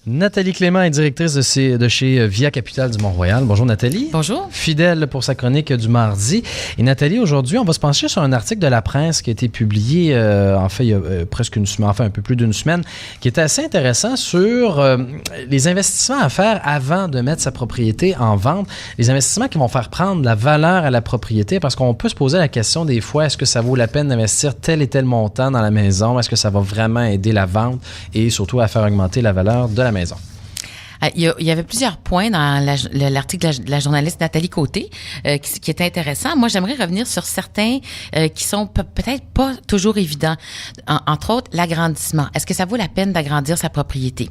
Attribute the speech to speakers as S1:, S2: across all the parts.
S1: Nathalie Clément est directrice de chez Via Capital du Mont-Royal. Bonjour Nathalie.
S2: Bonjour.
S1: Fidèle pour sa chronique du mardi. Et Nathalie, aujourd'hui, on va se pencher sur un article de La Presse qui a été publié, il y a presque une semaine, un peu plus d'une semaine, qui était assez intéressant sur les investissements à faire avant de mettre sa propriété en vente. Les investissements qui vont faire prendre la valeur à la propriété, parce qu'on peut se poser la question des fois, est-ce que ça vaut la peine d'investir tel et tel montant dans la maison? Est-ce que ça va vraiment aider la vente et surtout à faire augmenter la valeur de la maison?
S2: Il y avait plusieurs points dans l'article de la journaliste Nathalie Côté qui était intéressant. Moi, j'aimerais revenir sur certains qui sont peut-être pas toujours évidents. Entre autres, l'agrandissement. Est-ce que ça vaut la peine d'agrandir sa propriété?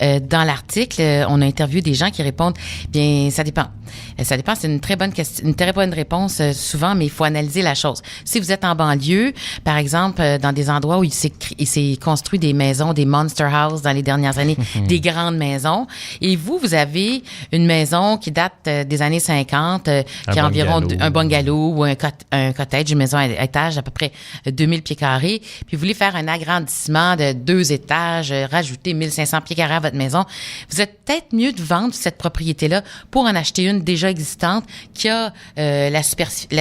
S2: Dans l'article, on a interviewé des gens qui répondent, bien, ça dépend. Ça dépend, c'est une très bonne question, une très bonne réponse souvent, mais il faut analyser la chose. Si vous êtes en banlieue, par exemple, dans des endroits où il s'est construit des maisons, des monster houses dans les dernières années, des grandes maisons, et vous avez une maison qui date des années 50, qui a environ un bungalow ou un cottage, une maison à étage d'à peu près 2000 pieds carrés, puis vous voulez faire un agrandissement de 2 étages, rajouter 1500 pieds carrés à votre maison, vous êtes peut-être mieux de vendre cette propriété-là pour en acheter une déjà existante qui a la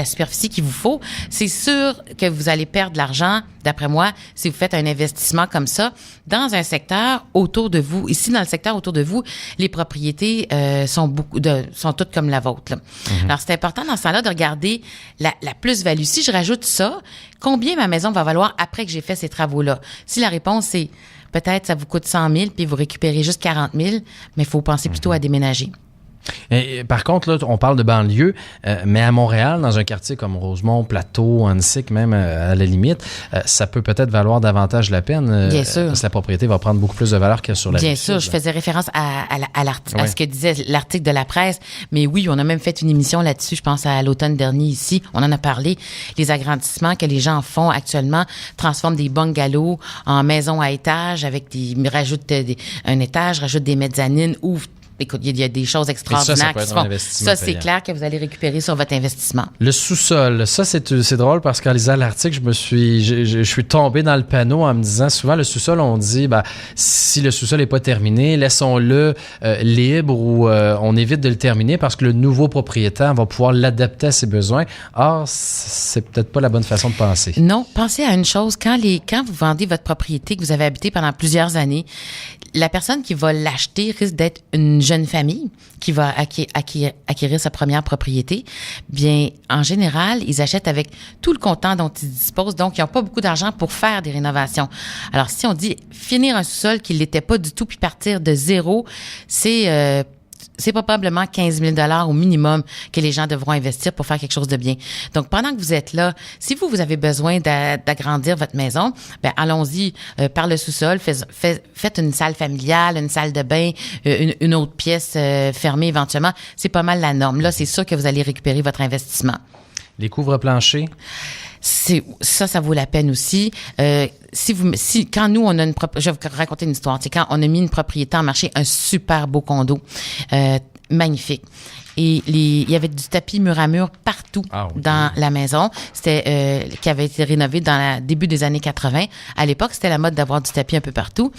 S2: superficie qu'il vous faut. C'est sûr que vous allez perdre de l'argent, d'après moi, si vous faites un investissement comme ça dans un secteur autour de vous. Ici, dans le secteur autour de vous, les propriétés sont toutes comme la vôtre. Mm-hmm. Alors, c'est important dans ce temps-là de regarder la plus-value. Si je rajoute ça, combien ma maison va valoir après que j'ai fait ces travaux-là? Si la réponse est peut-être ça vous coûte 100 000 puis vous récupérez juste 40 000, mais il faut penser plutôt à déménager.
S1: Et, par contre, là, on parle de banlieue, mais à Montréal, dans un quartier comme Rosemont, Plateau, Annecy, même à la limite, ça peut peut-être valoir davantage la peine.
S2: Bien sûr.
S1: Parce que la propriété va prendre beaucoup plus de valeur que sur la
S2: Bien sûr, je faisais référence à ce que disait l'article de la presse, mais oui, on a même fait une émission là-dessus, je pense à l'automne dernier ici, on en a parlé, les agrandissements que les gens font actuellement, transforment des bungalows en maisons à étage, rajoutent un étage, rajoutent des mezzanines, ouvrent. Écoute, il y a des choses extraordinaires qui se font. Ça, c'est clair que vous allez récupérer sur votre investissement. Le
S1: sous-sol, ça, c'est drôle parce qu'en lisant l'article, je suis tombé dans le panneau en me disant, souvent, le sous-sol, on dit, si le sous-sol n'est pas terminé, laissons-le libre ou on évite de le terminer parce que le nouveau propriétaire va pouvoir l'adapter à ses besoins. Or, c'est peut-être pas la bonne façon de penser.
S2: Non, pensez à une chose. Quand vous vendez votre propriété que vous avez habitée pendant plusieurs années, la personne qui va l'acheter risque d'être une jeune famille qui va acquérir sa première propriété. Bien, en général, ils achètent avec tout le comptant dont ils disposent, donc ils n'ont pas beaucoup d'argent pour faire des rénovations. Alors, si on dit finir un sous-sol qui ne l'était pas du tout puis partir de zéro, c'est probablement 15 000 $ au minimum que les gens devront investir pour faire quelque chose de bien. Donc, pendant que vous êtes là, si vous avez besoin d'agrandir votre maison, allons-y par le sous-sol. Faites une salle familiale, une salle de bain, une autre pièce fermée éventuellement. C'est pas mal la norme. Là, c'est sûr que vous allez récupérer votre investissement.
S1: Les couvre-planchers?
S2: Ça vaut la peine aussi. Quand nous, on a je vais vous raconter une histoire. C'est quand on a mis une propriété en marché, un super beau condo, magnifique. Et il y avait du tapis mur à mur partout dans la maison. C'était qui avait été rénové dans le début des années 80. À l'époque, c'était la mode d'avoir du tapis un peu partout.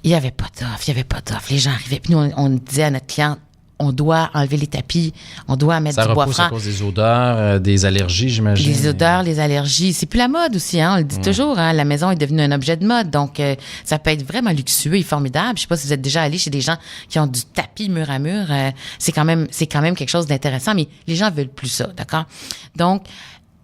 S2: Il n'y avait pas d'offre. Les gens arrivaient. Puis nous, on disait à notre cliente, on doit enlever les tapis, on doit mettre du bois franc. Ça repousse
S1: à cause des odeurs, des allergies, j'imagine.
S2: Les odeurs, les allergies. C'est plus la mode aussi, on le dit toujours. La maison est devenue un objet de mode, donc ça peut être vraiment luxueux et formidable. Je sais pas si vous êtes déjà allé chez des gens qui ont du tapis mur à mur. C'est quand même quelque chose d'intéressant, mais les gens veulent plus ça, d'accord? Donc,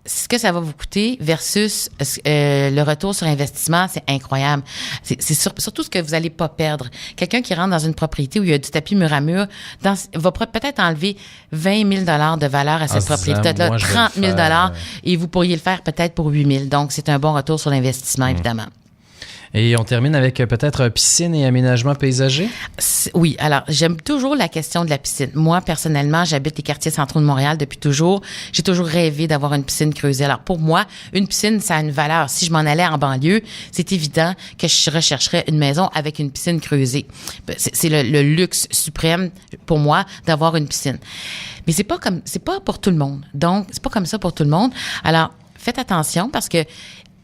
S2: ce que ça va vous coûter versus le retour sur investissement, c'est incroyable. C'est surtout ce que vous allez pas perdre. Quelqu'un qui rentre dans une propriété où il y a du tapis mur à mur va peut-être enlever 20 000 $ de valeur à cette propriété-là, 30 000 $ et vous pourriez le faire peut-être pour 8 000. Donc, c'est un bon retour sur l'investissement, évidemment.
S1: Et on termine avec peut-être piscine et aménagement paysager?
S2: Oui, alors j'aime toujours la question de la piscine. Moi, personnellement, j'habite les quartiers centraux de Montréal depuis toujours. J'ai toujours rêvé d'avoir une piscine creusée. Alors pour moi, une piscine, ça a une valeur. Si je m'en allais en banlieue, c'est évident que je rechercherais une maison avec une piscine creusée. C'est le luxe suprême pour moi d'avoir une piscine. Mais c'est pas pour tout le monde. Donc, c'est pas comme ça pour tout le monde. Alors, faites attention parce que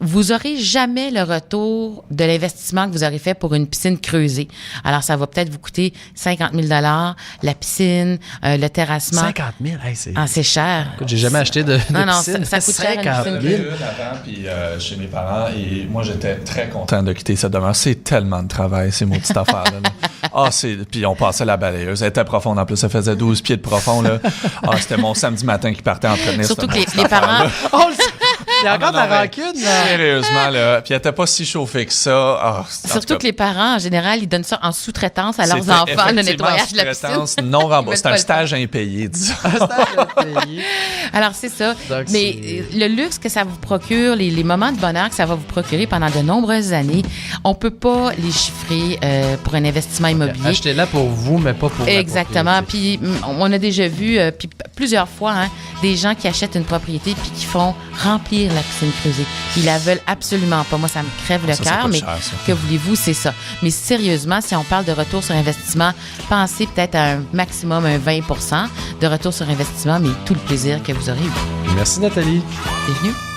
S2: vous aurez jamais le retour de l'investissement que vous aurez fait pour une piscine creusée. Alors, ça va peut-être vous coûter 50 000 la piscine, le terrassement.
S1: 50 000, hey,
S2: c'est cher.
S1: Écoute, j'ai jamais acheté de piscine.
S2: Ça coûte cher.
S1: 50 000.
S3: J'avais une avant, puis chez mes parents, et moi, j'étais très content de quitter cette demeure. C'est tellement de travail, ces maudites affaires-là. Puis on passait la balayeuse. Elle était profonde, en plus. Ça faisait 12 pieds de profond, là. C'était mon samedi matin qui partait entretenir
S2: surtout que les parents...
S1: Il y a encore de la rancune, là.
S3: Sérieusement, là. Puis elle était pas si chauffée que ça.
S2: Surtout que les parents, en général, ils donnent ça en sous-traitance à leurs enfants, le nettoyage de la piscine.
S3: Non remboursé. C'est un stage impayé, disons.
S1: Un stage impayé.
S2: Alors, c'est ça.
S1: Donc,
S2: mais le luxe que ça vous procure, les moments de bonheur que ça va vous procurer pendant de nombreuses années, on peut pas les chiffrer pour un investissement immobilier.
S1: Achetez-la pour vous, mais pas pour
S2: exactement. Puis on a déjà vu puis plusieurs fois des gens qui achètent une propriété puis qui font remplir la piscine creusée. Ils la veulent absolument pas. Moi, ça me crève le cœur, mais cher, que voulez-vous, c'est ça. Mais sérieusement, si on parle de retour sur investissement, pensez peut-être à un maximum, un 20 % de retour sur investissement, mais tout le plaisir que vous aurez eu.
S1: Merci, Nathalie.
S2: Bienvenue.